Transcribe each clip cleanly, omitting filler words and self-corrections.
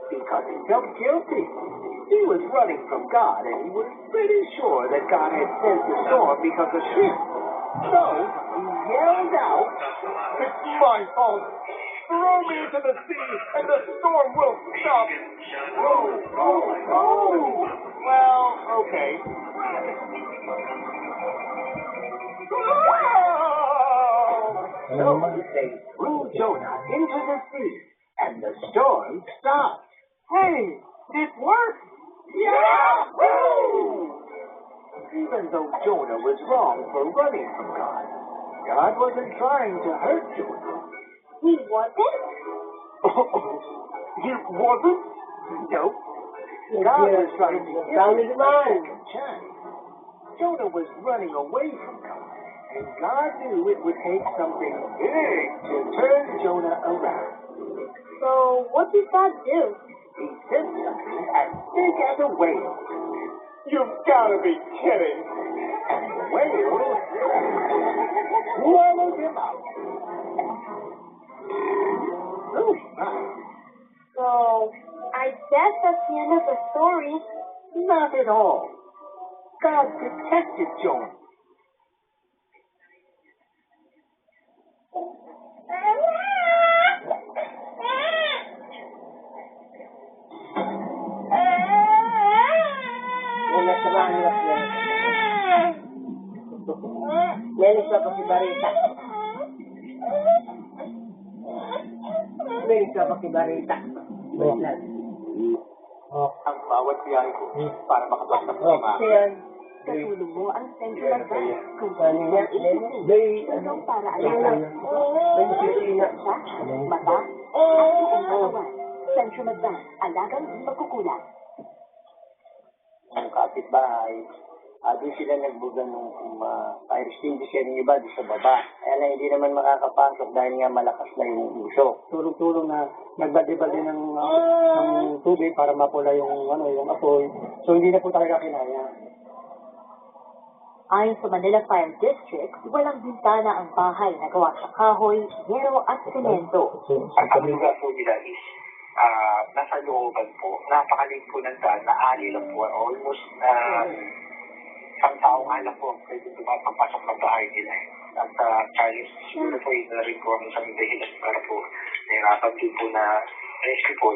because he felt guilty. He was running from God, and he was pretty sure that God had sent the storm because of him. So he yelled out, "It's my fault! Throw me into the sea, and the storm will stop!" Well, okay. So they threw Jonah into the sea, and the storm stopped. Hey, it worked! Yahoo! Even though Jonah was wrong for running from God, God wasn't trying to hurt Jonah. He wasn't? He wasn't? Nope. God was trying to give him a second chance. Jonah was running away from God, and God knew it would take something big to turn Jonah around. So what did God do? He sent something as big as a whale. You've got to be kidding! And the whale swallowed him up. Oh, my. So I guess that's the end of the story. Not at all. God protected Jonah. Nelis ako si Barita. Nelis ako si Barita. Ang bawat biyahe ko para makapagtapos sa mga. Katulong mo ang Central Bank. Kung Ano niya? ikaw para alaman siya, mata, at buong katawan. Central Bank, alagang di magkukulang. Ang kapitbahay, doon sila nagbuga ng fire extinguisher yung iba doon sa baba. Kaya lang hindi naman makakapasok dahil nga malakas na yung usok. Tulong-tulong na nagbadi-badi ng tubig para mapula yung apoy. So hindi na po talaga kinaya. Ayon sa Manila Fire District, walang bintana ang bahay na gawa sa kahoy, yero at semento. Ang lugar po nila is nasa looban po. Napakalig po ng daan na ali lang po. Almost isang tao nga lang po pwede tumapapasok ng bahay nila. At Charles, siguro po yun na rin po ang isang dahilan para po nahirapan din po na rescue po.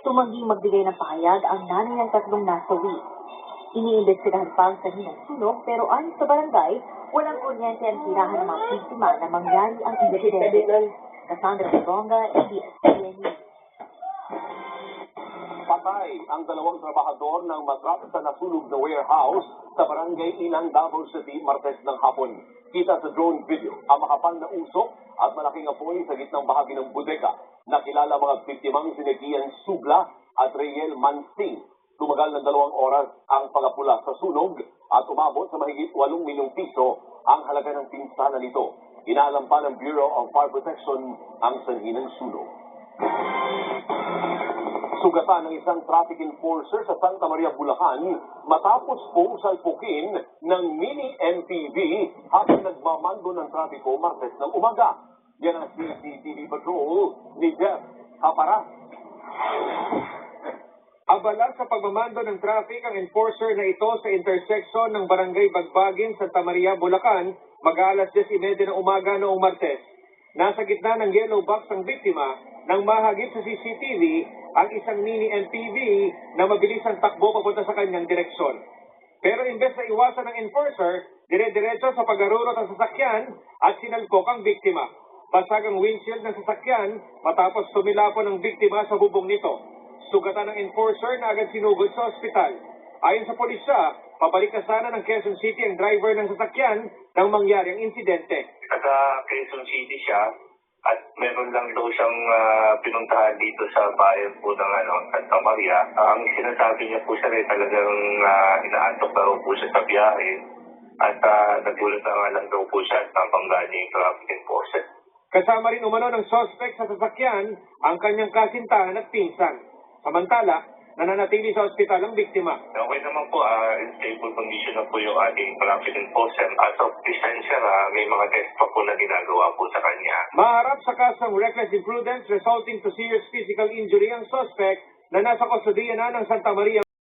Tumangging magbigay ng pahayag ang nanay ng tatlong nasawi. Iniimbestigahan pa ang sanhi ng sunog pero ayon sa barangay, walang kuryente ang tirahan ng mga biktima na mangyari ang insidente. Cassandra Bonga, ABS-CBN. Patay ang dalawang trabahador ng matrap sa nasunog na warehouse sa barangay Ilang, Davao City, Martes ng hapon. Kita sa drone video ang makapal na usok at malaking apoy sa gitnang bahagi ng bodega. Nakilala mga biktimang sina Gian Subla at Riel Mansing. Tumagal ng 2 oras ang pagapula sa sunog at umabot sa mahigit 8 milyong piso ang halaga ng pinsala nito. Inaalam pa ng Bureau of Fire Protection ang sanhi ng sunog. Sugatan ng isang traffic enforcer sa Santa Maria, Bulacan matapos pong salpukin ng mini MPV habang nagmamando ng trapiko Martes ng umaga. Yan ang CCTV patrol ni Jeff Kapara. Abala sa pagmamando ng traffic ang enforcer na ito sa intersection ng Barangay Bagbagin, Santa Maria, Bulacan, mag-aalas 10:30 ng umaga noong Martes. Nasa gitna ng yellow box ang biktima nang mahagip sa CCTV ang isang mini MPV na mabilis ang takbo papunta sa kanyang direksyon. Pero imbes na iwasan ng enforcer, dire-diretso sa pag-arurot ang sasakyan at sinalpok ang biktima. Basag ang windshield ng sasakyan matapos tumilapon ang biktima sa bubong nito. Sugatan ng enforcer na agad sinugod sa ospital. Ayon sa pulisya, pabalik na sana ng Quezon City ang driver ng sasakyan nang mangyari ang insidente. Taga Quezon City siya at meron lang daw siyang pinuntahan dito sa bayan po ng Santa Maria. Ang sinasabi niya po siya rin talagang inaantok na raw po siya sa biyahe at nagulat na lang daw po siya at nabangga niya yung traffic enforcer. Kasama rin umano ng suspect sa sasakyan ang kanyang kasintahan at pinsan. Samantala, nananatili sa ospital ang biktima. Okay naman po, in stable condition na po yung ating traffic enforcer. As of this time, sir, may mga test pa po na ginagawa po sa kanya. Maharap sa kasong reckless imprudence resulting to serious physical injury ang suspect na nasa kustodiya na ng Santa Maria